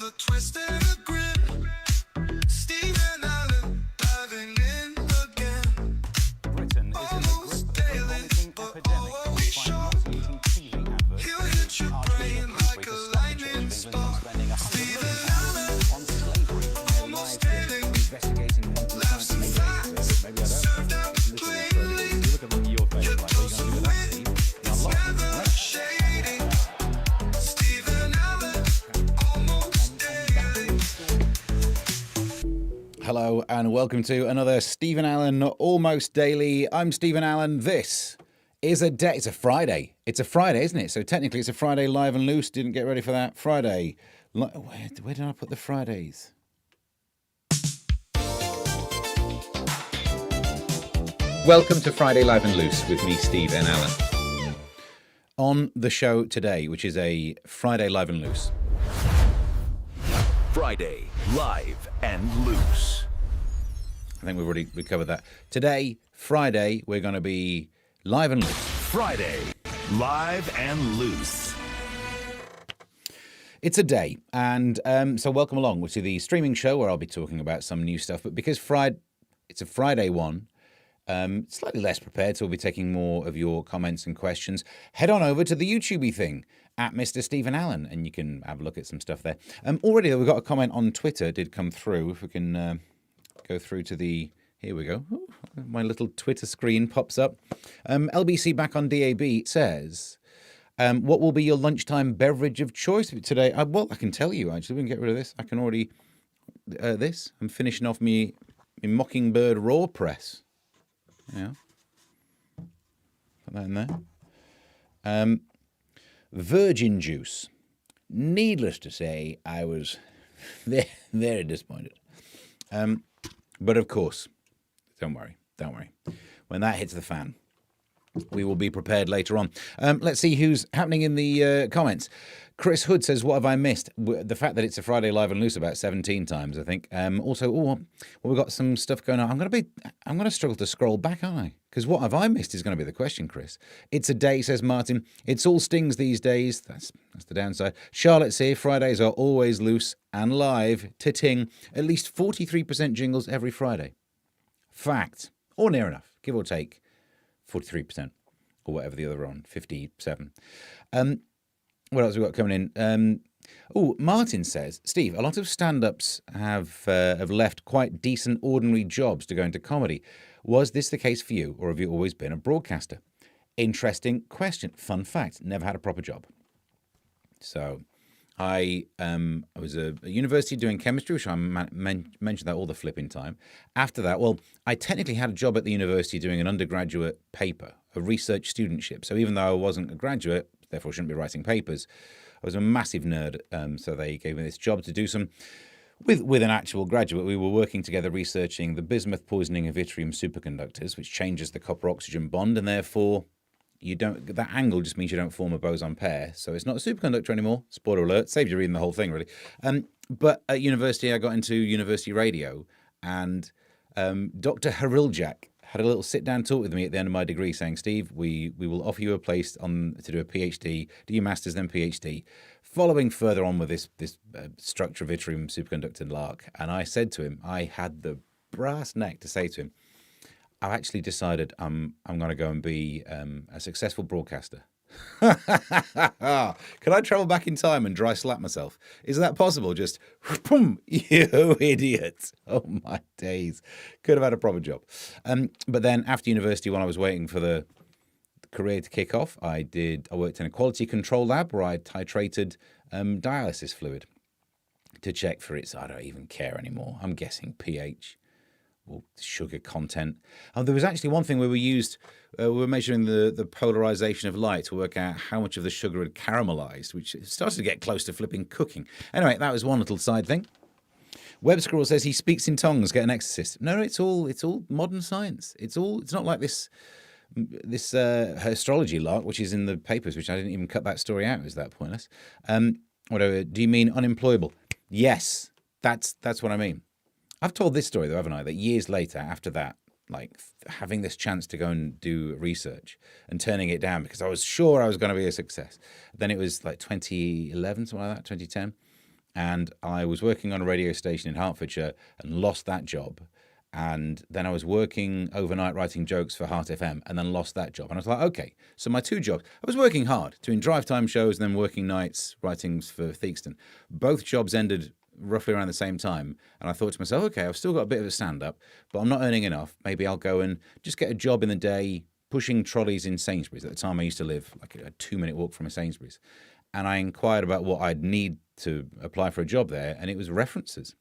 a twist and a grin. Stephen Allen diving in again. Britain is in the grip of a vomiting epidemic, despite nauseating TV adverts. He'll hit your brain like a lightning spark. Stephen Allen, on slavery, almost daily, investigating laughs and facts, served out plainly. look at your face, Your like, what dose are you of going to do with that, wit, Steve? it's never shady. Stephen Allen, almost daily. Hello and welcome to another Stephen Allen Almost Daily. I'm Stephen Allen. This is a day. It's a Friday. It's a Friday, isn't it? So technically it's a Friday live and loose. Didn't get ready for that. Friday. Where did I put the Fridays? Welcome to Friday Live and Loose with me, Stephen Allen. On the show today, which is a Friday live and loose. Friday, live and loose. I think we covered that. Today, Friday, we're going to be live and loose. Friday, live and loose. It's a day, and so welcome along to the streaming show where I'll be talking about some new stuff. But because it's a Friday one, slightly less prepared, so we'll be taking more of your comments and questions. Head on over to the YouTube thing at Mr. Stephen Allen, and you can have a look at some stuff there. Already, though, we've got a comment on Twitter did come through. If we can go through to the... Here we go. Ooh, my little Twitter screen pops up. LBC back on DAB says... what will be your lunchtime beverage of choice today? Well, I can tell you, actually. We can get rid of this. I can already... this. I'm finishing off me Mockingbird Raw Press. Yeah. Put that in there. Virgin juice. Needless to say, I was very, very disappointed. But of course, don't worry. When that hits the fan, we will be prepared later on. Let's see who's happening in the comments. Chris Hood says, what have I missed? The fact that it's a Friday live and loose about 17 times, I think. Also, we've got some stuff going on. I'm going to struggle to scroll back, aren't I? Because what have I missed is going to be the question, Chris. It's a day, says Martin. It's all stings these days. That's the downside. Charlotte's here. Fridays are always loose and live. Ting. At least 43% jingles every Friday. Fact. Or near enough. Give or take 43%. Or whatever the other on. 57. What else have we got coming in? Martin says, Steve, a lot of stand-ups have left quite decent, ordinary jobs to go into comedy. Was this the case for you, or have you always been a broadcaster? Interesting question. Fun fact, never had a proper job. So I was at university doing chemistry, which I mentioned that all the flipping time. After that, I technically had a job at the university doing an undergraduate paper, a research studentship. So even though I wasn't a graduate, therefore shouldn't be writing papers, I was a massive nerd. So they gave me this job to do some with an actual graduate. We were working together researching the bismuth poisoning of yttrium superconductors, which changes the copper-oxygen bond, and therefore that angle just means you don't form a boson pair. So it's not a superconductor anymore. Spoiler alert, saves you reading the whole thing, really. But at university, I got into university radio, and Dr. Hariljak had a little sit-down talk with me at the end of my degree saying, Steve, we will offer you a place to do a PhD, do your master's, then PhD, following further on with this structure of yttrium superconductor lark. And I said to him, I had the brass neck to say to him, I've actually decided I'm going to go and be a successful broadcaster. Could I travel back in time and dry slap myself? Is that possible? Just, boom, you idiot. Oh, my days. Could have had a proper job. But then after university, when I was waiting for the career to kick off, I worked in a quality control lab where I titrated dialysis fluid to check for its, I don't even care anymore. I'm guessing pH. Or sugar content. There was actually one thing where we were measuring the polarization of light to work out how much of the sugar had caramelized, which started to get close to flipping cooking. Anyway, that was one little side thing. Web Scroll says he speaks in tongues, get an exorcist. No, it's all modern science. It's not like this astrology lark, which is in the papers, which I didn't even cut that story out. Is that pointless? Whatever. Do you mean unemployable? Yes, that's what I mean. I've told this story, though, haven't I, that years later, after that, like having this chance to go and do research and turning it down because I was sure I was going to be a success. Then it was like 2011, something like that, 2010. And I was working on a radio station in Hertfordshire and lost that job. And then I was working overnight writing jokes for Heart FM and then lost that job. And I was like, okay, so my two jobs, I was working hard, doing drive time shows and then working nights writing for Theakston. Both jobs ended roughly around the same time. And I thought to myself, okay, I've still got a bit of a stand-up, but I'm not earning enough. Maybe I'll go and just get a job in the day pushing trolleys in Sainsbury's. At the time I used to live like a 2-minute walk from a Sainsbury's. And I inquired about what I'd need to apply for a job there, and it was references.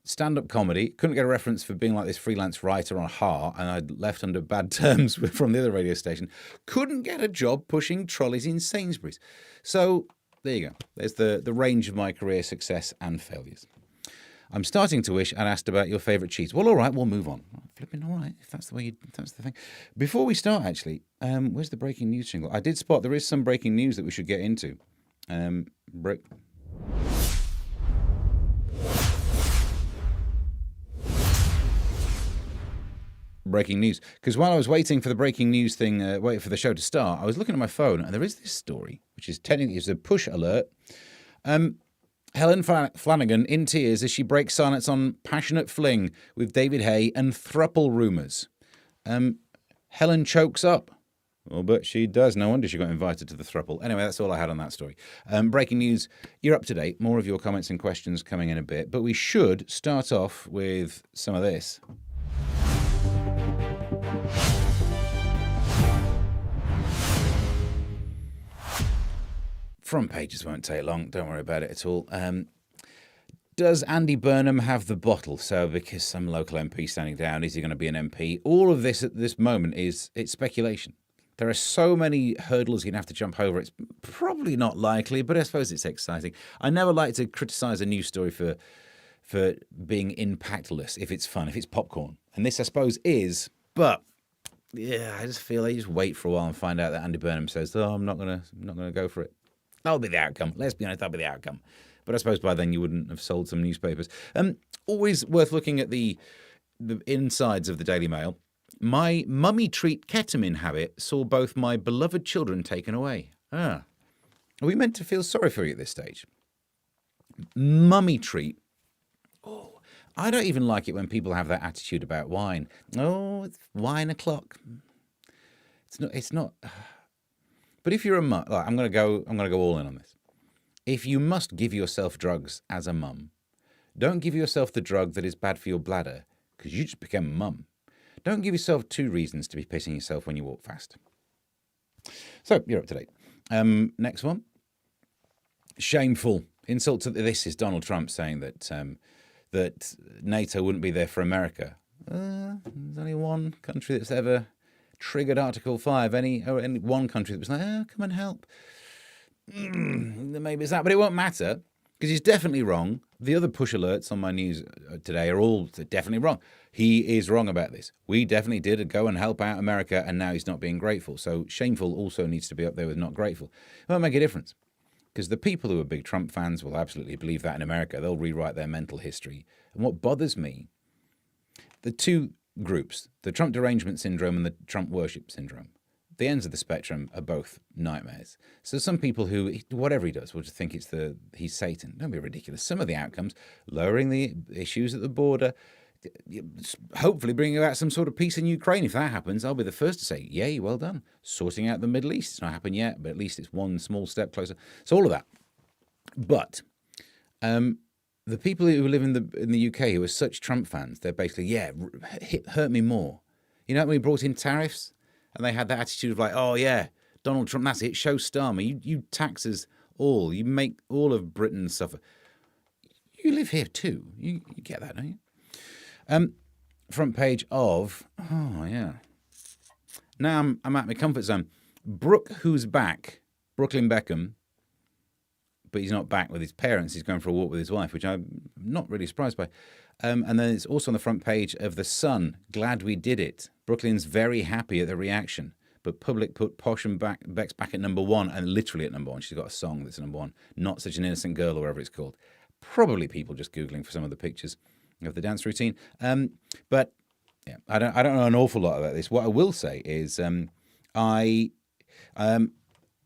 Stand-up comedy, couldn't get a reference for being like this freelance writer on Heart, and I'd left under bad terms from the other radio station. Couldn't get a job pushing trolleys in Sainsbury's. So there you go. There's the range of my career success and failures. I'm starting to wish I'd asked about your favourite cheese. Well, all right, we'll move on. Flipping all right, if that's the thing. Before we start, actually, where's the breaking news jingle? I did spot there is some breaking news that we should get into. Breaking news. Because while I was waiting for the breaking news thing, waiting for the show to start, I was looking at my phone, and there is this story, which is technically a push alert. Helen Flanagan in tears as she breaks silence on passionate fling with David Hay and thruple rumours. Helen chokes up. Well, but she does. No wonder she got invited to the thruple. Anyway, that's all I had on that story. Breaking news. You're up to date. More of your comments and questions coming in a bit. But we should start off with some of this. Front pages won't take long. Don't worry about it at all. Does Andy Burnham have the bottle? So because some local MP standing down, is he going to be an MP? All of this at this moment it's speculation. There are so many hurdles you'd have to jump over. It's probably not likely, but I suppose it's exciting. I never like to criticise a news story for being impactless if it's fun, if it's popcorn. And this, I suppose, is. But yeah, I just feel like you just wait for a while and find out that Andy Burnham says, "Oh, I'm not gonna go for it." That'll be the outcome. Let's be honest, that'll be the outcome. But I suppose by then you wouldn't have sold some newspapers. Always worth looking at the insides of the Daily Mail. My mummy treat ketamine habit saw both my beloved children taken away. Are we meant to feel sorry for you at this stage? Mummy treat. Oh, I don't even like it when people have that attitude about wine. Oh, it's wine o'clock. It's not. But if you're a mum, I'm going to go all in on this. If you must give yourself drugs as a mum, don't give yourself the drug that is bad for your bladder because you just became a mum. Don't give yourself 2 reasons to be pissing yourself when you walk fast. So you're up to date. Next one. Shameful insult to this is Donald Trump saying that that NATO wouldn't be there for America. There's only one country that's ever triggered Article 5. Any one country that was like, come and help. Maybe it's that, but it won't matter because he's definitely wrong. The other push alerts on my news today are all definitely wrong. He is wrong about this. We definitely did go and help out America, and now he's not being grateful. So shameful also needs to be up there with not grateful. It won't make a difference because the people who are big Trump fans will absolutely believe that in America. They'll rewrite their mental history. And what bothers me, the two groups, the Trump derangement syndrome and the Trump worship syndrome, the ends of the spectrum are both nightmares. So some people who, whatever he does, will just think he's Satan. Don't be ridiculous. Some of the outcomes, lowering the issues at the border, hopefully bringing about some sort of peace in Ukraine. If that happens, I'll be the first to say, yay, well done. Sorting out the Middle East. It's not happened yet, but at least it's one small step closer. So all of that. But the people who live in the UK who are such Trump fans, they're basically, hurt me more. You know when we brought in tariffs? And they had that attitude of like, oh yeah, Donald Trump, that's it, show star me. You tax us all. You make all of Britain suffer. You live here too. You get that, don't you? Front page of, oh yeah. Now I'm at my comfort zone. Brooke, who's back, Brooklyn Beckham, but he's not back with his parents. He's going for a walk with his wife, which I'm not really surprised by. And then it's also on the front page of The Sun. Glad we did it. Brooklyn's very happy at the reaction, but public put Posh and Beck's back at number 1, and literally at number 1. She's got a song that's number 1. Not Such an Innocent Girl, or whatever it's called. Probably people just Googling for some of the pictures of the dance routine. But yeah, I don't know an awful lot about this. What I will say is I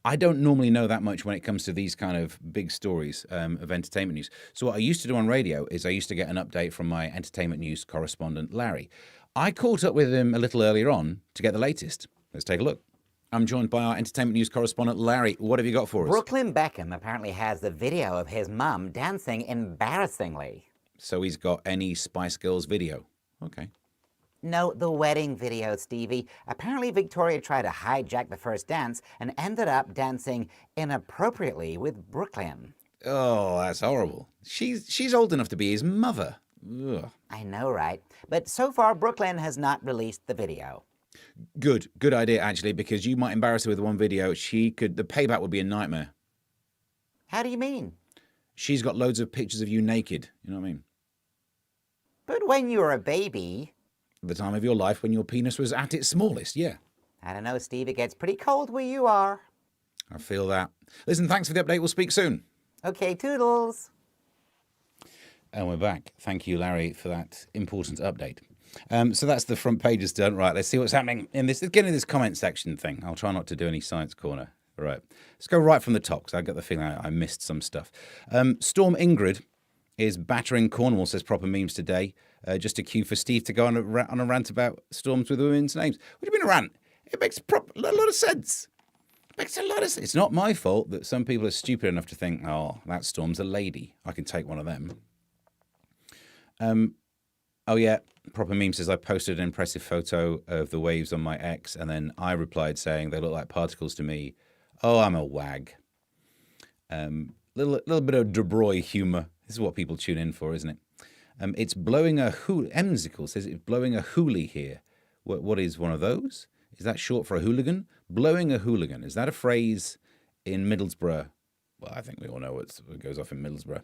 I don't normally know that much when it comes to these kind of big stories of entertainment news. So what I used to do on radio is I used to get an update from my entertainment news correspondent, Larry. I caught up with him a little earlier on to get the latest. Let's take a look. I'm joined by our entertainment news correspondent, Larry. What have you got for us? Brooklyn Beckham apparently has the video of his mum dancing embarrassingly. So he's got any Spice Girls video. Okay. No, the wedding video, Stevie. Apparently Victoria tried to hijack the first dance and ended up dancing inappropriately with Brooklyn. Oh, that's horrible. She's old enough to be his mother. Ugh. I know, right? But so far, Brooklyn has not released the video. Good idea, actually, because you might embarrass her with one video. The payback would be a nightmare. How do you mean? She's got loads of pictures of you naked. You know what I mean? But when you were a baby... The time of your life when your penis was at its smallest, yeah. I don't know, Steve. It gets pretty cold where you are. I feel that. Listen, thanks for the update. We'll speak soon. Okay, toodles. And we're back. Thank you, Larry, for that important update. So that's the front pages done. Right, let's see what's happening in this. Let's get into this comment section thing. I'll try not to do any science corner. All right. Let's go right from the top, because I got the feeling I missed some stuff. Storm Ingrid is battering Cornwall, says Proper Memes today. Just a cue for Steve to go on a rant about storms with women's names. What do you mean a rant? It makes a lot of sense. It makes a lot of sense. It's not my fault that some people are stupid enough to think, oh, that storm's a lady. I can take one of them. Oh, yeah. Proper Meme says, I posted an impressive photo of the waves on my ex, and then I replied saying they look like particles to me. Oh, I'm a wag. Little bit of De Broglie humour. This is what people tune in for, isn't it? It's blowing a hoolie. Emsicle says it's blowing a hoolie here. What is one of those? Is that short for a hooligan? Blowing a hooligan. Is that a phrase in Middlesbrough? Well, I think we all know what goes off in Middlesbrough.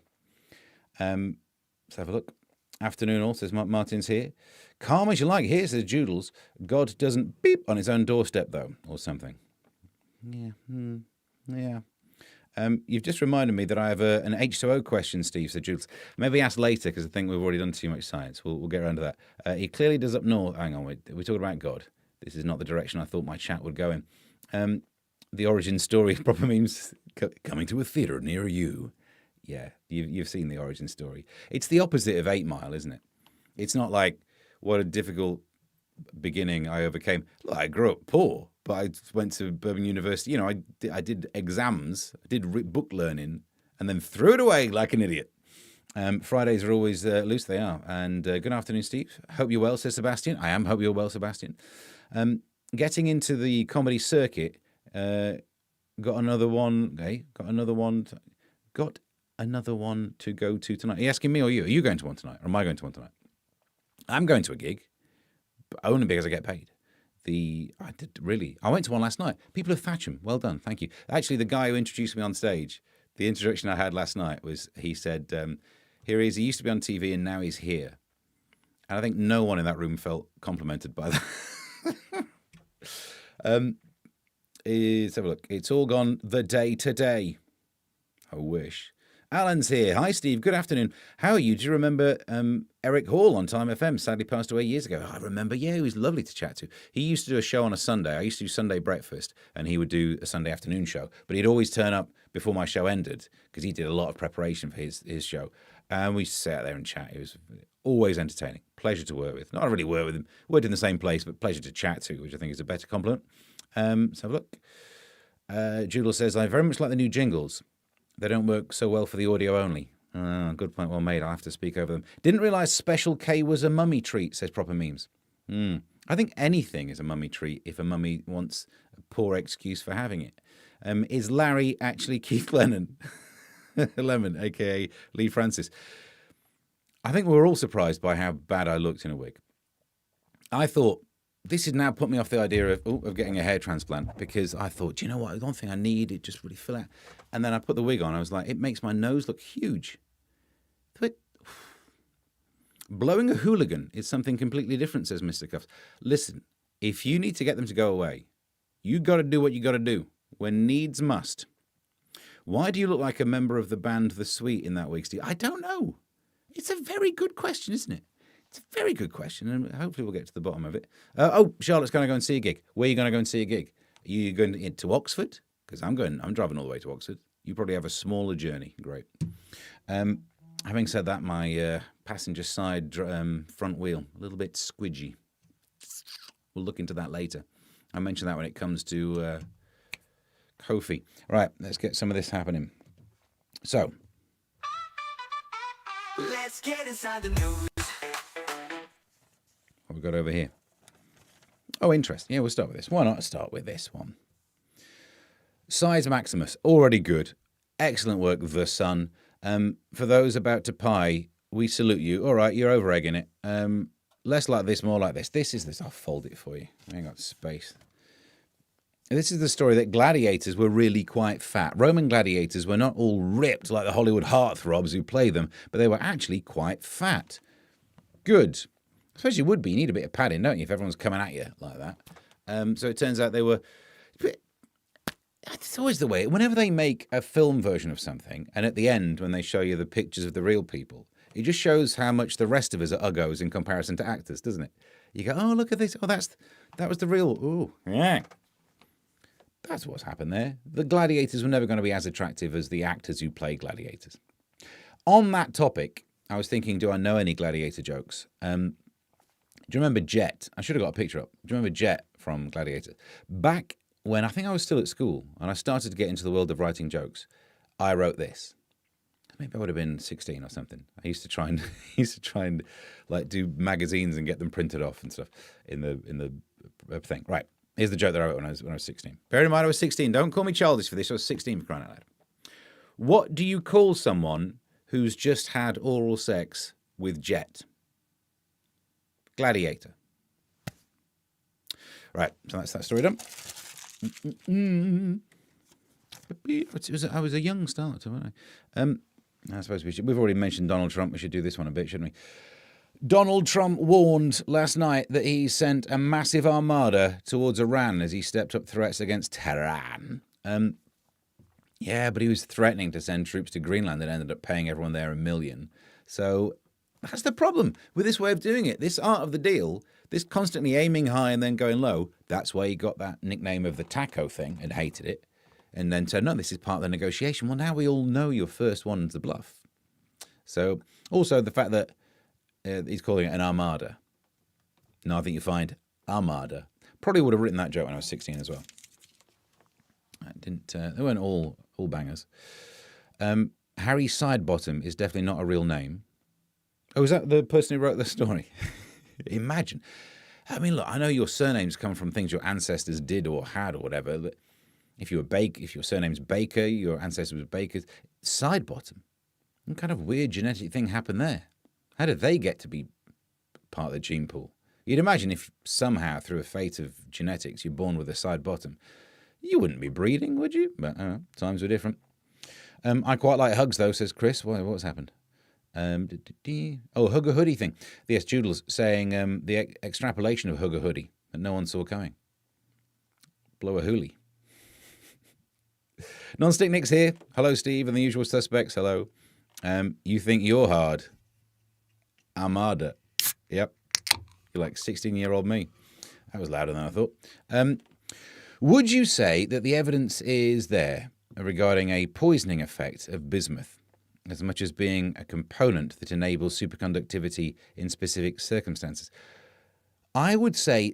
Let's have a look. Afternoon all, says Martin's here. Calm as you like here, says Joodles. God doesn't beep on his own doorstep, though, or something. Yeah. Yeah. You've just reminded me that I have an H2O question, Steve, said Jules. Maybe ask later, because I think we've already done too much science. We'll get around to that. He clearly does up north. Hang on, we're talking about God. This is not the direction I thought my chat would go in. The origin story, Proper Memes, coming to a theatre near you. Yeah, you've seen the origin story. It's the opposite of 8 Mile, isn't it? It's not like, what a difficult beginning I overcame. Look, I grew up poor, but I went to Birmingham University. You know, I did exams, I did book learning, and then threw it away like an idiot. Fridays are always loose, they are. And good afternoon, Steve. Hope you're well, says Sebastian. I am, hope you're well, Sebastian. Getting into the comedy circuit, got another one to go to tonight. Are you asking me or you? Are you going to one tonight? Or am I going to one tonight? I'm going to a gig, but only because I get paid. I went to one last night. People of Thatcham, well done, thank you. Actually, the guy who introduced me on stage, the introduction I had last night was, he said, here he is, he used to be on TV and now he's here. And I think no one in that room felt complimented by that. Let's have a look. It's all gone the day today. I wish. Alan's here. Hi, Steve. Good afternoon. How are you? Do you remember Eric Hall on Time FM? Sadly passed away years ago. I remember. Yeah, he was lovely to chat to. He used to do a show on a Sunday. I used to do Sunday breakfast, and he would do a Sunday afternoon show. But he'd always turn up before my show ended because he did a lot of preparation for his show. And we sat there and chat. It was always entertaining. Pleasure to work with. Not really work with him. Worked in the same place, but pleasure to chat to, which I think is a better compliment. Let's have a look. Judel says, I very much like the new jingles. They don't work so well for the audio only. Good point, well made. I'll have to speak over them. Didn't realise Special K was a mummy treat, says Proper Memes. I think anything is a mummy treat if a mummy wants a poor excuse for having it. Is Larry actually Keith Lennon? Lemon, a.k.a. Lee Francis. I think we were all surprised by how bad I looked in a wig. I thought, this has now put me off the idea of getting a hair transplant, because I thought, do you know what, one thing I need, it just really fill out. And then I put the wig on, I was like, it makes my nose look huge. But blowing a hooligan is something completely different, says Mr. Cuffs. Listen, if you need to get them to go away, you got to do what you got to do, when needs must. Why do you look like a member of the band The Sweet in that wig, Steve? I don't know. It's a very good question, isn't it? It's a very good question, and hopefully we'll get to the bottom of it. Charlotte's going to go and see a gig. Where are you going to go and see a gig? Are you going to Oxford? because I'm driving all the way to Oxford. You probably have a smaller journey. Great. Having said that, my passenger side front wheel, a little bit squidgy. We'll look into that later. I mentioned that when it comes to Kofi. Right, let's get some of this happening. So, Let's get inside the news. what we got over here? Oh, interesting. Yeah, we'll start with this. Why not start with this one? Size Maximus, already good. Excellent work, The Sun. For those about to pie, we salute you. All right, you're over egging it. Less like this, more like this. This is this. I'll fold it for you. I ain't got space. This is the story that gladiators were really quite fat. Roman gladiators were not all ripped like the Hollywood heartthrobs who play them, but they were actually quite fat. Good. I suppose you would be. You need a bit of padding, don't you, if everyone's coming at you like that. So it turns out they were... It's always the way. Whenever they make a film version of something, and at the end, when they show you the pictures of the real people, it just shows how much the rest of us are uggos in comparison to actors, doesn't it? You go, oh, look at this. Oh, that was the real... Ooh, yeah. That's what's happened there. The gladiators were never going to be as attractive as the actors who play gladiators. On that topic, I was thinking, do I know any gladiator jokes? Do you remember Jet? I should have got a picture up. Do you remember Jet from Gladiator? Back when I think I was still at school and I started to get into the world of writing jokes, I wrote this. Maybe I would have been 16 or something. I used to try and like do magazines and get them printed off and stuff in the thing. Right. Here's the joke that I wrote when I was 16. Bear in mind I was 16. Don't call me childish for this. I was 16 for crying out loud. What do you call someone who's just had oral sex with Jet? Gladiator. Right, so that's that story done. I was a young starter, wasn't I? I suppose we've already mentioned Donald Trump. We should do this one a bit, shouldn't we? Donald Trump warned last night that he sent a massive armada towards Iran as he stepped up threats against Tehran. Yeah, but he was threatening to send troops to Greenland and ended up paying everyone there $1 million. So that's the problem with this way of doing it. This art of the deal, this constantly aiming high and then going low, that's why he got that nickname of the taco thing and hated it. And then said, no, this is part of the negotiation. Well, now we all know your first one's the bluff. So also the fact that he's calling it an armada. No, I think you find armada. Probably would have written that joke when I was 16 as well. I didn't. They weren't all bangers. Harry Sidebottom is definitely not a real name. Oh, is that the person who wrote the story? Imagine. I mean, look, I know your surnames come from things your ancestors did or had or whatever. But if your surname's Baker, your ancestors were Bakers. Sidebottom. What kind of weird genetic thing happened there? How did they get to be part of the gene pool? You'd imagine if somehow, through a fate of genetics, you're born with a side bottom, you wouldn't be breeding, would you? But times were different. I quite like hugs, though, says Chris. What's happened? Hug a hoodie thing. The S. Joodles saying the extrapolation of hug a hoodie that no one saw coming. Blow a hoolie. Non-stick Nick's here. Hello, Steve, and the usual suspects. Hello. You think you're hard? Armada. Yep. You're like 16-year-old me. That was louder than I thought. Would you say that the evidence is there regarding a poisoning effect of bismuth, as much as being a component that enables superconductivity in specific circumstances? I would say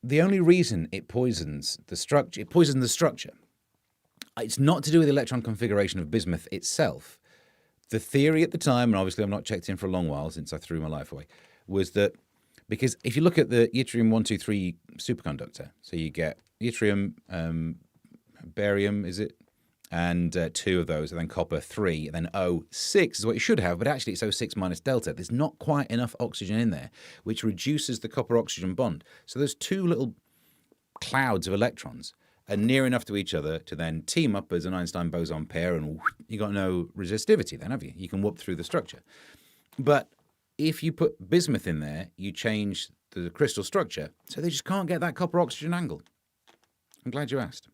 the only reason it poisons the structure, it's not to do with the electron configuration of bismuth itself. The theory at the time, and obviously I've not checked in for a long while since I threw my life away, was that because if you look at the yttrium-123 superconductor, so you get yttrium, barium, is it? And 2 of those, and then copper 3, and then O6 is what you should have, but actually it's O6 minus delta. There's not quite enough oxygen in there, which reduces the copper-oxygen bond. So those 2 little clouds of electrons are near enough to each other to then team up as an Einstein boson pair, and you got no resistivity then, have you? You can whoop through the structure. But if you put bismuth in there, you change the crystal structure, so they just can't get that copper-oxygen angle. I'm glad you asked.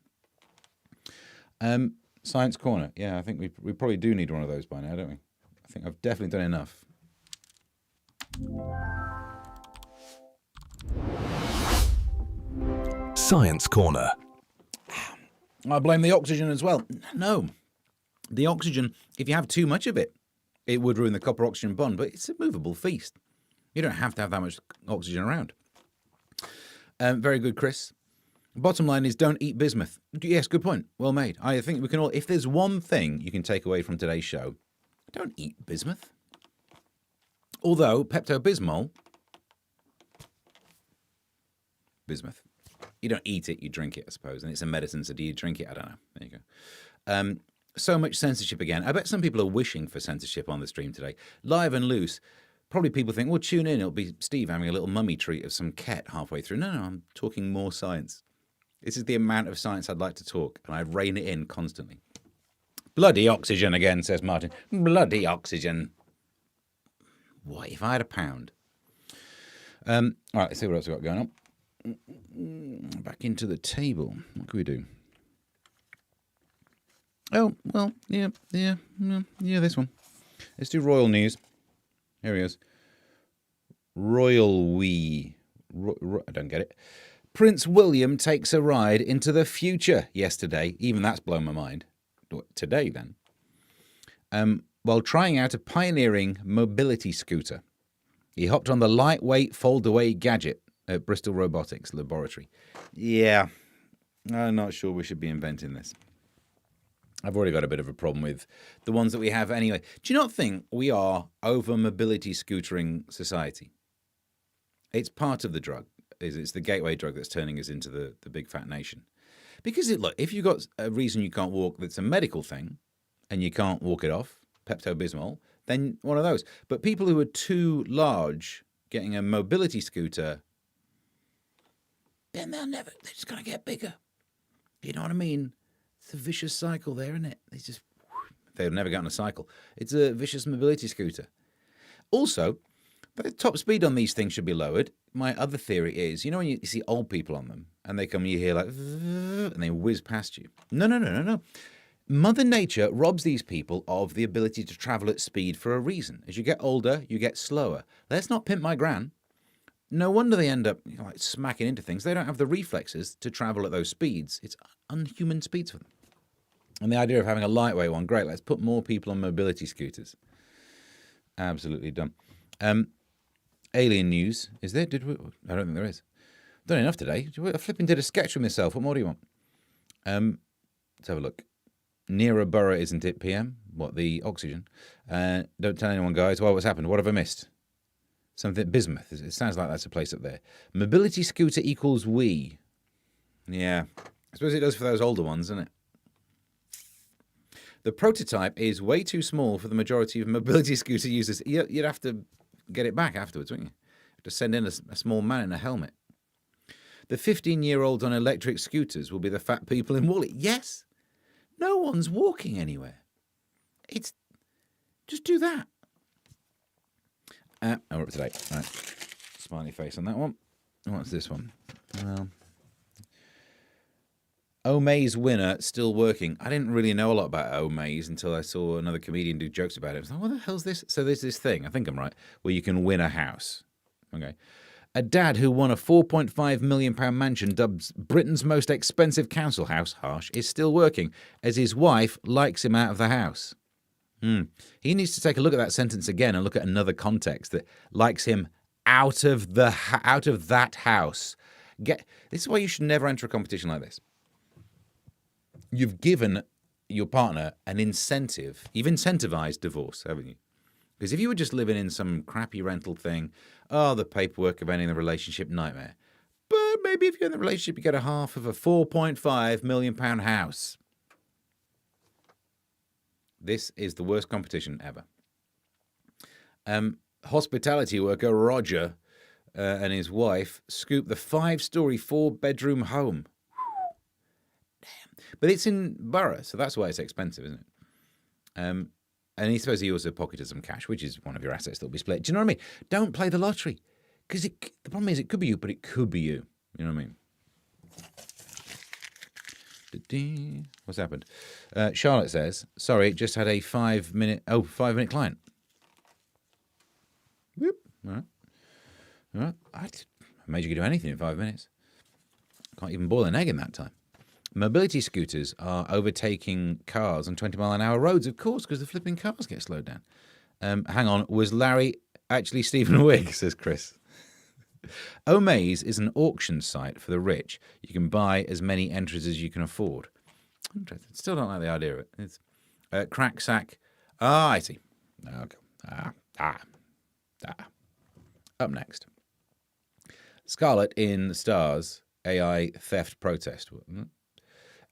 Science Corner. Yeah, I think we probably do need one of those by now, don't we? I think I've definitely done enough. Science Corner. I blame the oxygen as well. No. The oxygen, if you have too much of it, it would ruin the copper-oxygen bond, but it's a movable feast. You don't have to have that much oxygen around. Very good, Chris. Bottom line is don't eat bismuth. Yes, good point. Well made. I think we can all, if there's one thing you can take away from today's show, don't eat bismuth. Although Pepto-Bismol, bismuth, you don't eat it, you drink it, I suppose. And it's a medicine, so do you drink it? I don't know. There you go. So much censorship again. I bet some people are wishing for censorship on the stream today. Live and loose. Probably people think, well, tune in. It'll be Steve having a little mummy treat of some ket halfway through. No, I'm talking more science. This is the amount of science I'd like to talk, and I rein it in constantly. Bloody oxygen again, says Martin. Bloody oxygen. What if I had £1? All right, let's see what else we've got going on. Back into the table. What can we do? Oh, well, yeah, this one. Let's do royal news. Here he is. Royal wee. I don't get it. Prince William takes a ride into the future yesterday. Even that's blown my mind. Today, then. While trying out a pioneering mobility scooter. He hopped on the lightweight fold-away gadget at Bristol Robotics Laboratory. Yeah, I'm not sure we should be inventing this. I've already got a bit of a problem with the ones that we have anyway. Do you not think we are over mobility scootering society? It's part of the drug. It's the gateway drug that's turning us into the big fat nation. Because, look, if you've got a reason you can't walk that's a medical thing and you can't walk it off, Pepto-Bismol, then one of those. But people who are too large getting a mobility scooter, then they're just going to get bigger. You know what I mean? It's a vicious cycle there, isn't it? They'll never get on a cycle. It's a vicious mobility scooter. Also, the top speed on these things should be lowered. My other theory is, when you see old people on them and they come, you hear like, and they whiz past you. No. Mother Nature robs these people of the ability to travel at speed for a reason. As you get older, you get slower. Let's not pimp my gran. No wonder they end up like smacking into things. They don't have the reflexes to travel at those speeds. It's unhuman speeds for them. And the idea of having a lightweight one, great, let's put more people on mobility scooters. Absolutely dumb. Alien news, is there? I don't think there is. Done enough today. I flipping did a sketch with myself. What more do you want? Let's have a look. Near a borough, isn't it, PM? What, the oxygen? Don't tell anyone, guys. Well, what's happened? What have I missed? Something, bismuth. It sounds like that's a place up there. Mobility scooter equals we. Yeah. I suppose it does for those older ones, doesn't it? The prototype is way too small for the majority of mobility scooter users. You'd have to get it back afterwards, wouldn't you? Have to send in a small man in a helmet. The 15-year-olds on electric scooters will be the fat people in Wall-E. Yes. No one's walking anywhere. Just do that. We're up to date. Right. Smiley face on that one. What's this one? Well, Omay's winner still working. I didn't really know a lot about Omay's until I saw another comedian do jokes about it. I was like, what the hell's this? So there's this thing, I think I'm right, where you can win a house. Okay. A dad who won a £4.5 million mansion dubbed Britain's most expensive council house, harsh, is still working as his wife likes him out of the house. He needs to take a look at that sentence again and look at another context that likes him out of that house. This is why you should never enter a competition like this. You've given your partner an incentive. You've incentivized divorce, haven't you? Because if you were just living in some crappy rental thing, the paperwork of ending the relationship, nightmare. But maybe if you're in the relationship, you get a half of a £4.5 million house. This is the worst competition ever. Hospitality worker Roger and his wife scooped the 5-story, 4-bedroom home. Damn. But it's in Borough, so that's why it's expensive, isn't it? And I suppose he also pocketed some cash, which is one of your assets that will be split. Do you know what I mean? Don't play the lottery. Because the problem is it could be you, but it could be you. You know what I mean? What's happened? Charlotte says, sorry, just had a 5-minute client. Whoop. All right. I made you do anything in 5 minutes. Can't even boil an egg in that time. Mobility scooters are overtaking cars on 20-mile-an-hour roads, of course, because the flipping cars get slowed down. Hang on, was Larry actually Stephen Wigg, says Chris. Omaze is an auction site for the rich. You can buy as many entries as you can afford. Interesting. Still don't like the idea of it. It's crack sack. Ah, I see. Okay. Up next. Scarlett in the Stars AI theft protest.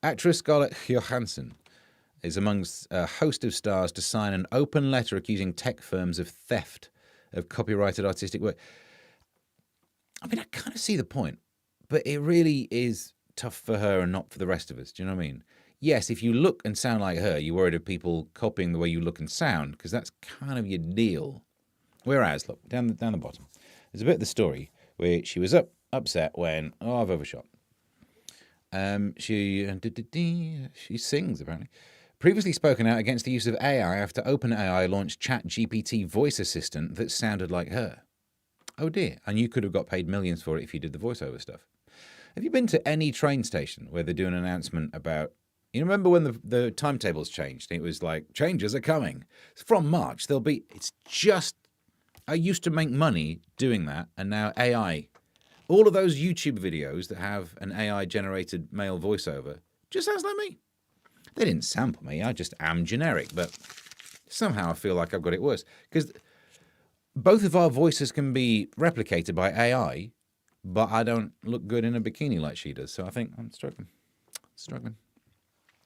Actress Scarlett Johansson is amongst a host of stars to sign an open letter accusing tech firms of theft of copyrighted artistic work. I mean, I kind of see the point, but it really is tough for her and not for the rest of us. Do you know what I mean? Yes, if you look and sound like her, you're worried of people copying the way you look and sound, because that's kind of your deal. Whereas, look, down the bottom, there's a bit of the story where she was upset when, I've overshot. She sings, apparently. Previously spoken out against the use of AI after OpenAI launched ChatGPT voice assistant that sounded like her. Oh dear, and you could have got paid millions for it if you did the voiceover stuff. Have you been to any train station where they do an announcement about, you remember when the timetables changed? It was like, changes are coming. From March, it's just, I used to make money doing that, and now AI. All of those YouTube videos that have an AI-generated male voiceover just sounds like me. They didn't sample me, I just am generic, but somehow I feel like I've got it worse. Because both of our voices can be replicated by AI, but I don't look good in a bikini like she does, so I think I'm struggling.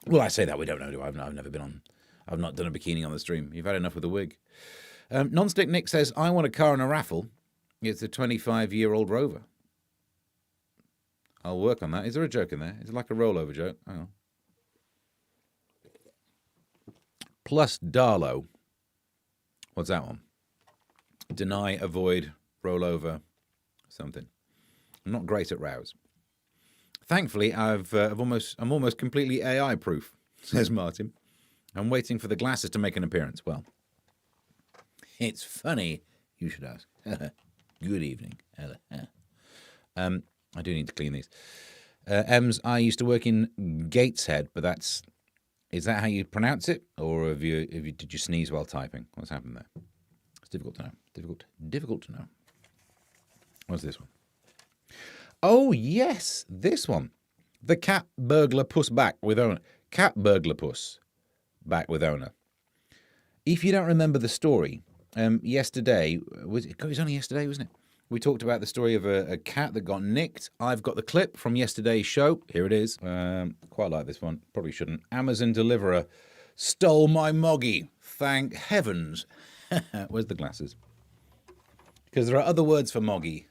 Well, I say that, we don't know, do I? I've never been on, I've not done a bikini on the stream. You've had enough with the wig. Nonstick Nick says, I want a car in a raffle. It's a 25-year-old Rover. I'll work on that. Is there a joke in there? Is it like a rollover joke? Hang on. Plus Darlow. What's that one? Deny, avoid, rollover, something. I'm not great at rows. Thankfully, I'm almost completely AI proof, says Martin. I'm waiting for the glasses to make an appearance. Well, it's funny you should ask. Good evening. I do need to clean these. Ems, I used to work in Gateshead, but is that how you pronounce it? Or did you sneeze while typing? What's happened there? It's difficult to know. Difficult to know. What's this one? Oh, yes, this one. The cat burglar puss back with owner. Cat burglar puss back with owner. If you don't remember the story, yesterday, it was only yesterday, wasn't it? We talked about the story of a cat that got nicked. I've got the clip from yesterday's show. Here it is. Quite like this one. Probably shouldn't. Amazon deliverer stole my moggy. Thank heavens. Where's the glasses? Because there are other words for moggy.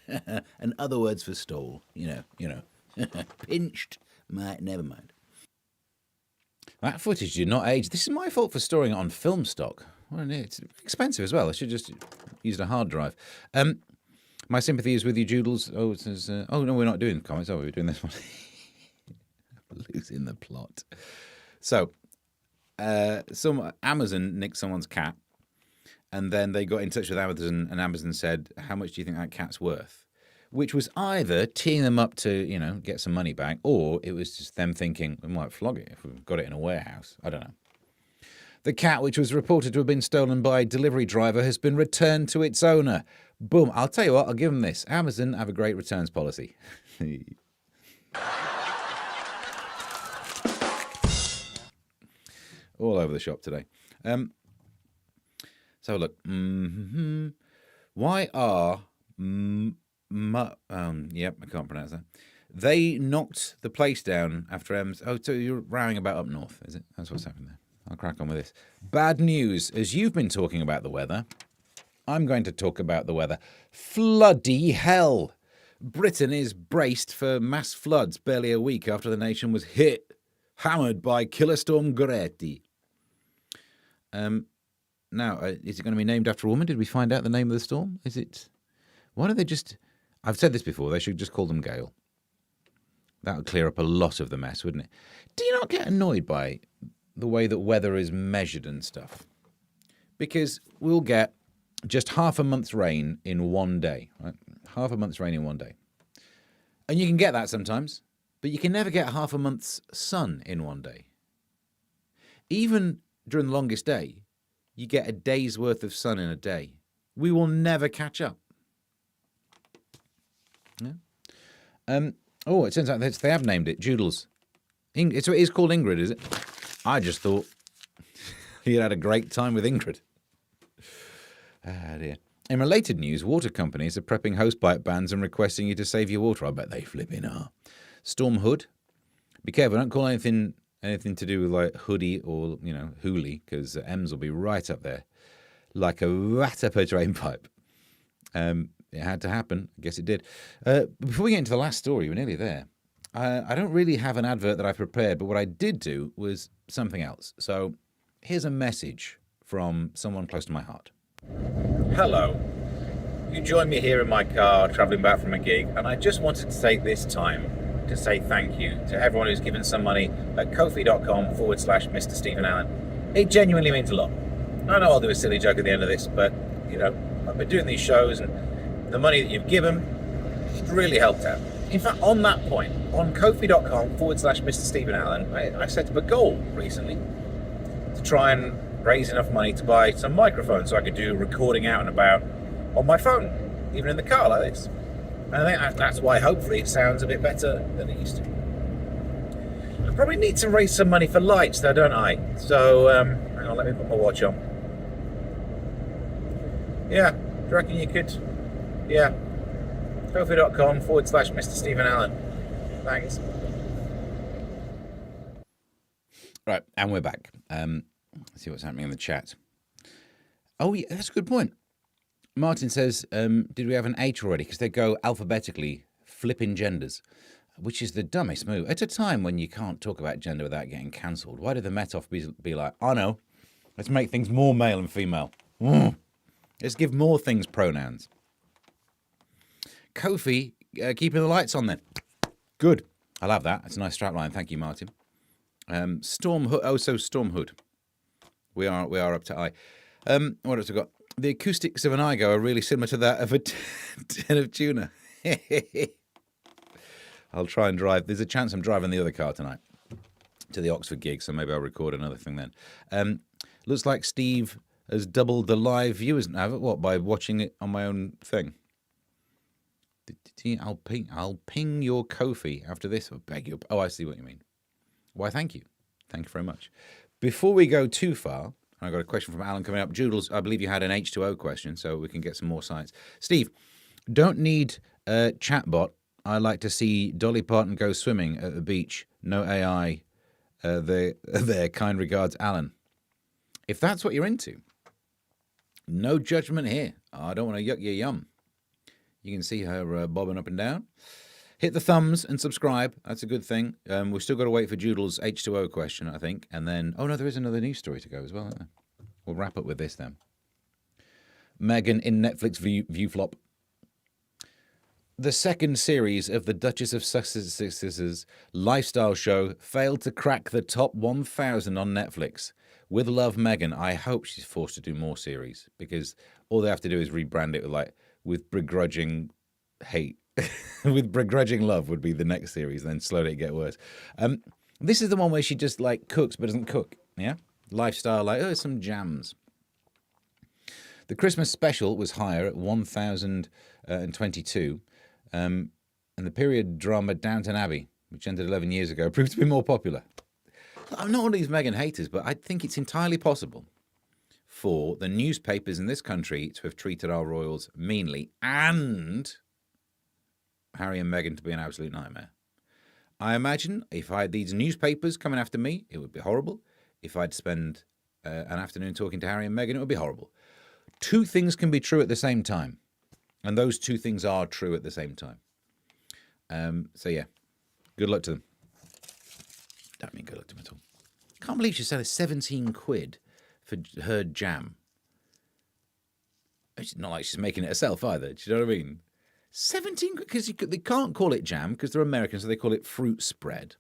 And other words for stole. You know. Pinched. Never mind. That footage did not age. This is my fault for storing it on film stock. Well, it's expensive as well. I should just used a hard drive. My sympathy is with you, Joodles. Oh, it says, oh no, we're not doing comments. Oh, we're doing this one. Losing the plot. So, some Amazon nicked someone's cat, and then they got in touch with Amazon, and Amazon said, "How much do you think that cat's worth?" Which was either teeing them up to, get some money back, or it was just them thinking, we might flog it if we've got it in a warehouse. I don't know. The cat, which was reported to have been stolen by a delivery driver, has been returned to its owner. Boom. I'll tell you what, I'll give them this. Amazon have a great returns policy. All over the shop today. So look. Why are... yep, I can't pronounce that. They knocked the place down after M's... Oh, so you're rowing about up north, is it? That's what's happened there. I'll crack on with this. Bad news. As you've been talking about the weather, I'm going to talk about the weather. Floody hell. Britain is braced for mass floods barely a week after the nation was hammered by Killer Storm Goretti. Now, is it going to be named after a woman? Did we find out the name of the storm? Is it... Why don't they just... I've said this before. They should just call them Gale. That would clear up a lot of the mess, wouldn't it? Do you not get annoyed by the way that weather is measured and stuff? Because we'll get just half a month's rain in one day, right? Half a month's rain in one day. And you can get that sometimes But you can never get half a month's sun in one day. Even during the longest day, you get a day's worth of sun in a day. We will never catch up. Yeah. It turns out they have named it Joodles. It is called Ingrid, is it? I just thought you'd had a great time with Ingrid. Ah, dear. In related news, water companies are prepping hosepipe bans and requesting you to save your water. I bet they flipping are. Storm Hood. Be careful, don't call anything to do with like hoodie or, hoolie, because M's will be right up there. Like a rat up a drain pipe. It had to happen. I guess it did. Before we get into the last story, we're nearly there. I don't really have an advert that I prepared, but what I did do was something else. So here's a message from someone close to my heart. Hello. You joined me here in my car travelling back from a gig, and I just wanted to take this time to say thank you to everyone who's given some money at kofi.com/Mr. Stephen Allen. It genuinely means a lot. I know I'll do a silly joke at the end of this, but, I've been doing these shows, and the money that you've given really helped out. In fact, on that point, on kofi.com/Mr. Stephen Allen, I set up a goal recently to try and raise enough money to buy some microphones so I could do recording out and about on my phone, even in the car like this. And I think that's why hopefully it sounds a bit better than it used to. I probably need to raise some money for lights though, don't I? So, hang on, let me put my watch on. Yeah, do you reckon you could? Yeah. kofi.com/Mr. Stephen Allen. Thanks. Right, and we're back. Let's see what's happening in the chat. Oh, yeah, that's a good point. Martin says, did we have an H already? Because they go alphabetically, flipping genders, which is the dumbest move. At a time when you can't talk about gender without getting cancelled, why did the Met Office be like, oh no, let's make things more male and female. Let's give more things pronouns. Kofi, keeping the lights on then. Good. I love that. That's a nice strapline. Thank you, Martin. Storm Hood. Storm Hood. We are up to I. What else we got? The acoustics of an Igo are really similar to that of a tin of tuna. I'll try and drive. There's a chance I'm driving the other car tonight to the Oxford gig, so maybe I'll record another thing then. Looks like Steve has doubled the live viewers now. What, by watching it on my own thing? I'll ping your Kofi after this. I'll beg you. Oh, I see what you mean. Why, thank you. Thank you very much. Before we go too far, I've got a question from Alan coming up. Joodles, I believe you had an H2O question, so we can get some more science. Steve, don't need a chatbot. I like to see Dolly Parton go swimming at the beach. No AI. There. Kind regards, Alan. If that's what you're into, no judgment here. I don't want to yuck your yum. You can see her bobbing up and down. Hit the thumbs and subscribe. That's a good thing. We've still got to wait for Joodle's H2O question, I think. And then, oh no, there is another news story to go as well, isn't there? We'll wrap up with this then. Meghan in Netflix view flop. The second series of the Duchess of Sussex's lifestyle show failed to crack the top 1,000 on Netflix. With love, Meghan. I hope she's forced to do more series because all they have to do is rebrand it with begrudging hate. With begrudging love would be the next series, then slowly it get worse. This is the one where she just cooks but doesn't cook. Yeah, lifestyle some jams. The Christmas special was higher at 1,022, and the period drama Downton Abbey, which ended 11 years ago, proved to be more popular. I'm not one of these Meghan haters, but I think it's entirely possible for the newspapers in this country to have treated our royals meanly and Harry and Meghan to be an absolute nightmare. I imagine if I had these newspapers coming after me, it would be horrible. If I'd spend an afternoon talking to Harry and Meghan, it would be horrible. Two things can be true at the same time. And those two things are true at the same time. So yeah, good luck to them. Don't mean good luck to them at all. Can't believe she said 17 quid for her jam. It's not like she's making it herself either. Do you know what I mean? 17 quid, because they can't call it jam because they're Americans, so they call it fruit spread.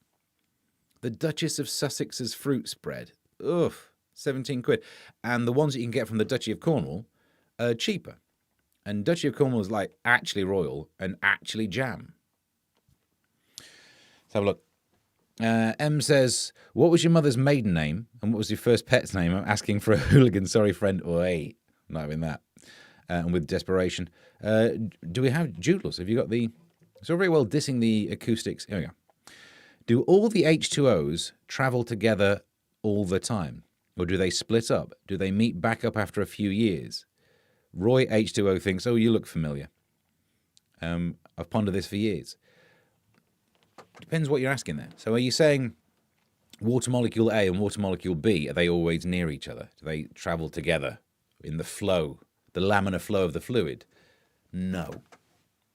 The Duchess of Sussex's fruit spread. Ugh, 17 quid. And the ones that you can get from the Duchy of Cornwall are cheaper. And Duchy of Cornwall is actually royal and actually jam. have a look. M says, what was your mother's maiden name and what was your first pet's name? I'm asking for a hooligan, sorry friend. Oh, hey, not having that. And with desperation. Do we have Doodles? Have you got the... It's all very well dissing the acoustics. Here we go. Do all the H2Os travel together all the time? Or do they split up? Do they meet back up after a few years? Roy H2O thinks, oh, you look familiar. I've pondered this for years. Depends what you're asking there. So are you saying water molecule A and water molecule B, are they always near each other? Do they travel together in the flow, the laminar flow of the fluid? No.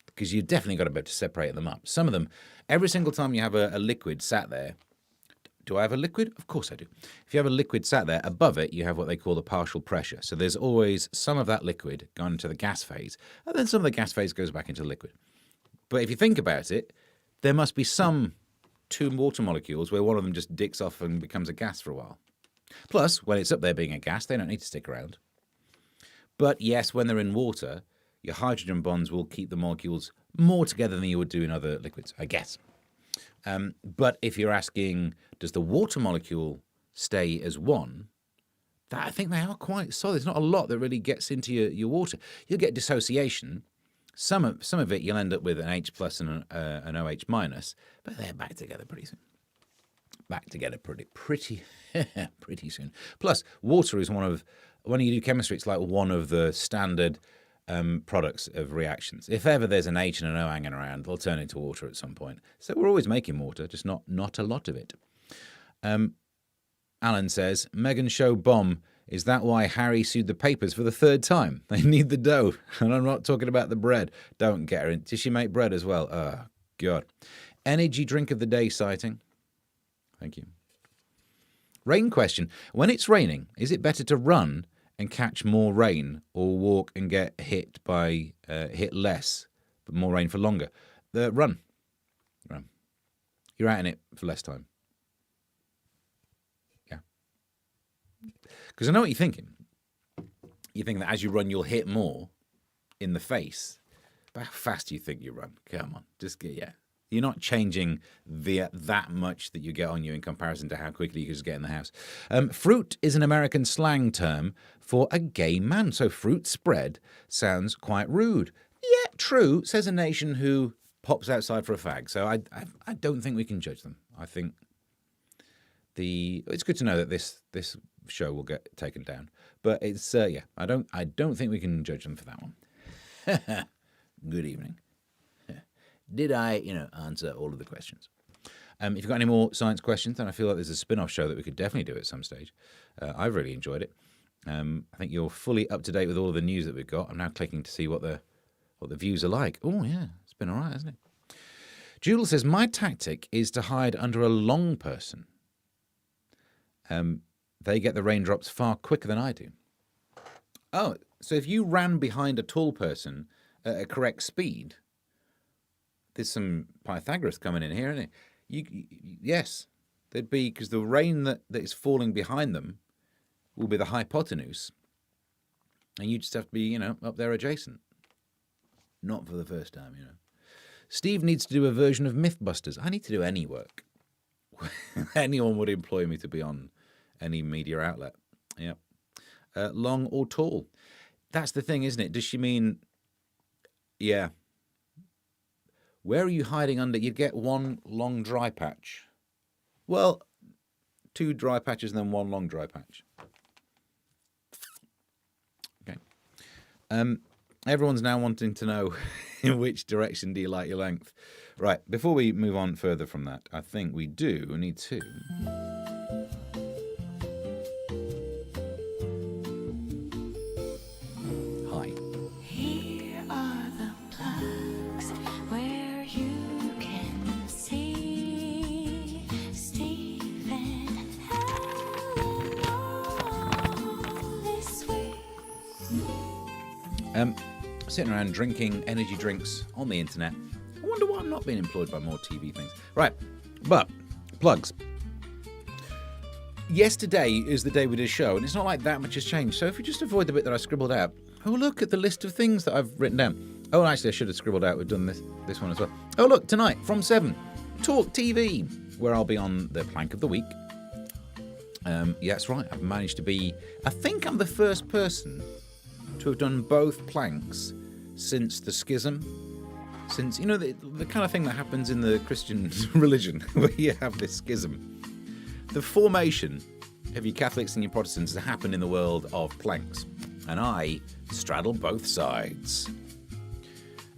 Because you've definitely got to be able to separate them up. Some of them, every single time you have a liquid sat there, do I have a liquid? Of course I do. If you have a liquid sat there, above it you have what they call the partial pressure. So there's always some of that liquid gone into the gas phase, and then some of the gas phase goes back into the liquid. But if you think about it, there must be some two water molecules where one of them just dicks off and becomes a gas for a while. Plus, when it's up there being a gas, they don't need to stick around. But yes, when they're in water, your hydrogen bonds will keep the molecules more together than you would do in other liquids, I guess. But if you're asking, does the water molecule stay as one, that I think they are quite solid. There's not a lot that really gets into your water. You'll get dissociation. Some of it you'll end up with an H plus and an OH minus, but they're back together pretty soon. Back together pretty soon. Plus, water is when you do chemistry, it's like one of the standard products of reactions. If ever there's an H and an O hanging around, they'll turn into water at some point. So we're always making water, just not a lot of it. Alan says, Meghan show bomb. Is that why Harry sued the papers for the third time? They need the dough. And I'm not talking about the bread. Don't get her in. Does she make bread as well? Oh, God. Energy drink of the day sighting. Thank you. Rain question. When it's raining, is it better to run and catch more rain or walk and get hit less, but more rain for longer? Run. You're out in it for less time. Because I know what you're thinking. You think that as you run, you'll hit more in the face. But how fast do you think you run? Come on, You're not changing that much that you get on you in comparison to how quickly you can just get in the house. Fruit is an American slang term for a gay man. So fruit spread sounds quite rude. Yeah, true, says a nation who pops outside for a fag. So I don't think we can judge them. I think it's good to know that this show will get taken down, but it's I don't think we can judge them for that one. Good evening. Did I answer all of the questions? If you've got any more science questions, then I feel like there's a spin-off show that we could definitely do at some stage. I've really enjoyed it. I think you're fully up to date with all of the news that we've got. I'm now clicking to see what the views are like. Oh yeah, it's been all right, hasn't it? Jewel says, my tactic is to hide under a long person. They get the raindrops far quicker than I do. Oh, so if you ran behind a tall person at a correct speed, there's some Pythagoras coming in here, isn't it? Yes, there'd be, because the rain that is falling behind them will be the hypotenuse, and you just have to be, up there adjacent. Not for the first time, Steve needs to do a version of Mythbusters. I need to do any work. Anyone would employ me to be on any media outlet. Yep. Long or tall. That's the thing, isn't it? Does she mean, yeah. Where are you hiding under? You'd get one long dry patch. Well, two dry patches and then one long dry patch. Okay. Everyone's now wanting to know in which direction do you like your length. Right, before we move on further from that, I think we do need to... Hi. Here are the plugs where you can see Stephen Allen all this week. Sitting around drinking energy drinks on the internet. I wonder why I'm not being employed by more TV things. Right, but plugs. Yesterday is the day we did a show, and it's not like that much has changed. So if you just avoid the bit that I scribbled out, oh, look at the list of things that I've written down. Oh, actually, I should have scribbled out. We've done this one as well. Oh, look, tonight from 7. Talk TV, where I'll be on the plank of the week. Yeah, that's right. I've managed to be... I think I'm the first person to have done both planks since the schism. Since, you know, the kind of thing that happens in the Christian religion, where you have this schism. The formation of your Catholics and your Protestants has happened in the world of planks. And I straddle both sides.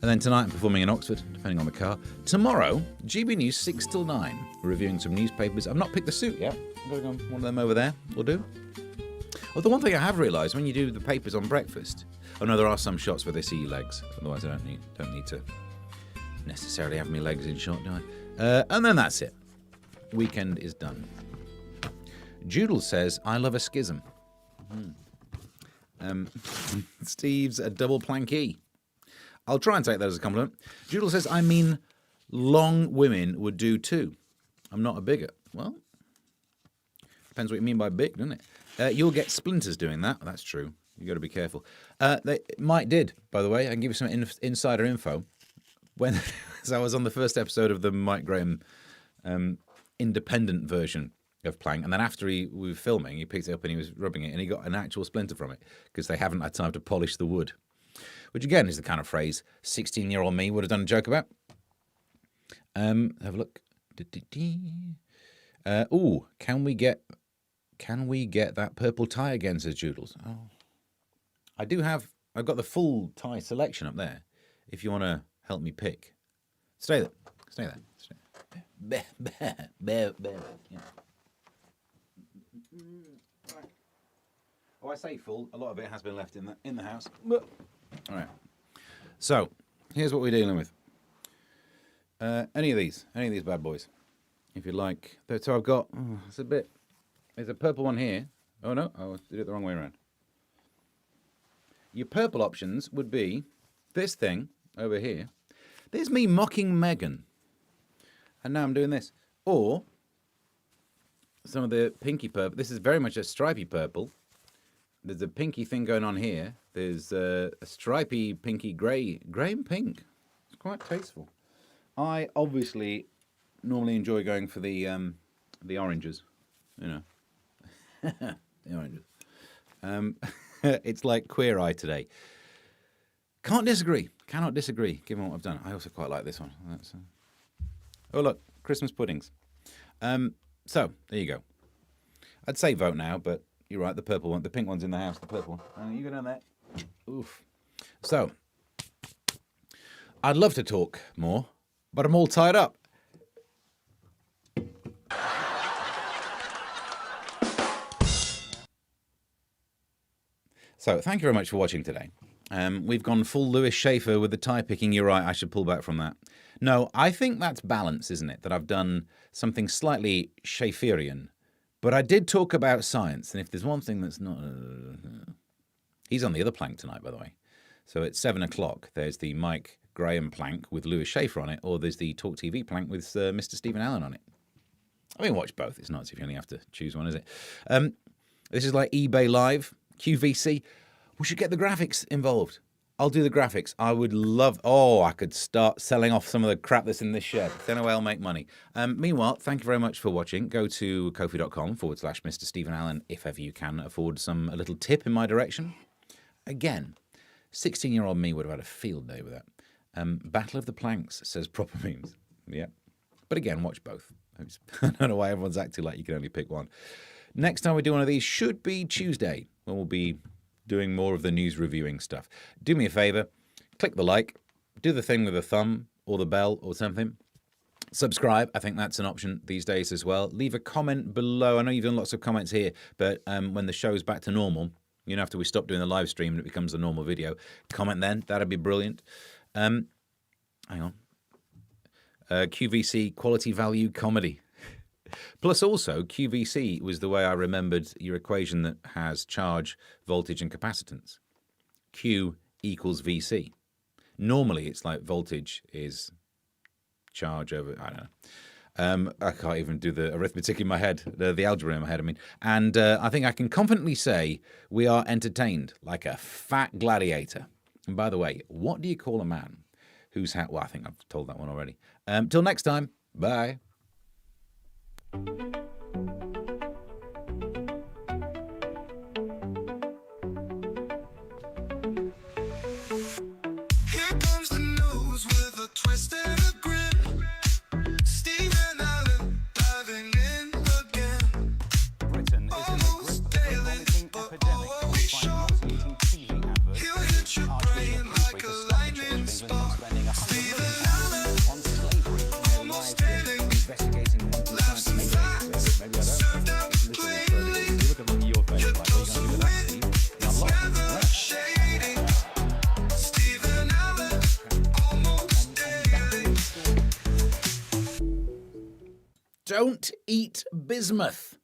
And then tonight I'm performing in Oxford, depending on the car. Tomorrow, GB News 6 till 9, reviewing some newspapers. I've not picked the suit yet. I'm going on one of them over there. Will do. Oh, the one thing I have realised, when you do the papers on breakfast... Oh no, there are some shots where they see your legs. Otherwise I don't need to necessarily have my legs in shot, do I? And then that's it. Weekend is done. Joodle says, I love a schism. Steve's a double planky. I'll try and take that as a compliment. Joodle says, I mean, long women would do too. I'm not a bigot. Well, depends what you mean by big, doesn't it? You'll get splinters doing that. That's true. You've got to be careful. Mike did, by the way. I can give you some insider info. When so I was on the first episode of the Mike Graham independent version of plank, and then after we were filming, he picked it up and he was rubbing it, and he got an actual splinter from it because they haven't had time to polish the wood. Which again is the kind of phrase 16-year-old me would have done a joke about. Have a look. Can we get that purple tie again, says Joodles. Oh, I've got the full tie selection up there. If you want to help me pick, stay there. Bear. Yeah. Oh, I say full. A lot of it has been left in the house. All right. So, here's what we're dealing with. Any of these bad boys, if you like. So I've got. There's a purple one here. Oh no, I did it the wrong way around. Your purple options would be this thing over here. There's me mocking Meghan, and now I'm doing this. Or some of the pinky purple. This is very much a stripy purple. There's a pinky thing going on here. There's a stripy pinky grey and pink. It's quite tasteful. I obviously normally enjoy going for the oranges. You know, the oranges. It's like Queer Eye today. Cannot disagree, given what I've done. I also quite like this one. Oh look, Christmas puddings. So there you go. I'd say vote now, but you're right. The purple one, the pink one's in the house. The purple one. You go down there. Oof. So I'd love to talk more, but I'm all tied up. So thank you very much for watching today. We've gone full Lewis Schaefer with the tie picking. You're right, I should pull back from that. No, I think that's balance, isn't it? That I've done something slightly Schaeferian. But I did talk about science, and if there's one thing that's not... He's on the other plank tonight, by the way. So at 7 o'clock, there's the Mike Graham plank with Lewis Schaefer on it, or there's the Talk TV plank with Mr. Stephen Allen on it. I mean, watch both. It's not as if you only have to choose one, is it? This is like eBay Live, QVC. We should get the graphics involved. I'll do the graphics. I would love... Oh, I could start selling off some of the crap that's in this shed. Then I'll make money. Meanwhile, thank you very much for watching. Go to kofi.com/Mr. Stephen Allen if ever you can afford a little tip in my direction. Again, 16-year-old me would have had a field day with that. Battle of the Planks, says Proper Memes. Yeah. But again, watch both. I don't know why everyone's acting like you can only pick one. Next time we do one of these should be Tuesday, when we'll be doing more of the news reviewing stuff. Do me a favour, click the like, do the thing with the thumb or the bell or something. Subscribe, I think that's an option these days as well. Leave a comment below. I know you've done lots of comments here, but when the show's back to normal, you know, after we stop doing the live stream and it becomes a normal video, comment then, that'd be brilliant. Hang on. QVC, quality value comedy. Plus also, QVC was the way I remembered your equation that has charge, voltage and capacitance. Q equals VC. Normally it's like voltage is charge over, I don't know. I can't even do the arithmetic in my head, the algebra in my head, I mean. And I think I can confidently say we are entertained like a fat gladiator. And by the way, what do you call a man who's well, I think I've told that one already. Till next time. Bye. Here comes the news with a twist and a grin. Steve and Alan diving in again. Britain is in the Almost grip of a daily, vomiting but epidemic. oh, We we find sure. nauseating TV adverts. He'll hit your brain like a lightning spark. Steve and Alan, almost daily. Investigating Laughs and facts served up plainly. You're close to wit, it's never shady. Steve and Alan, almost daily. Don't eat bismuth.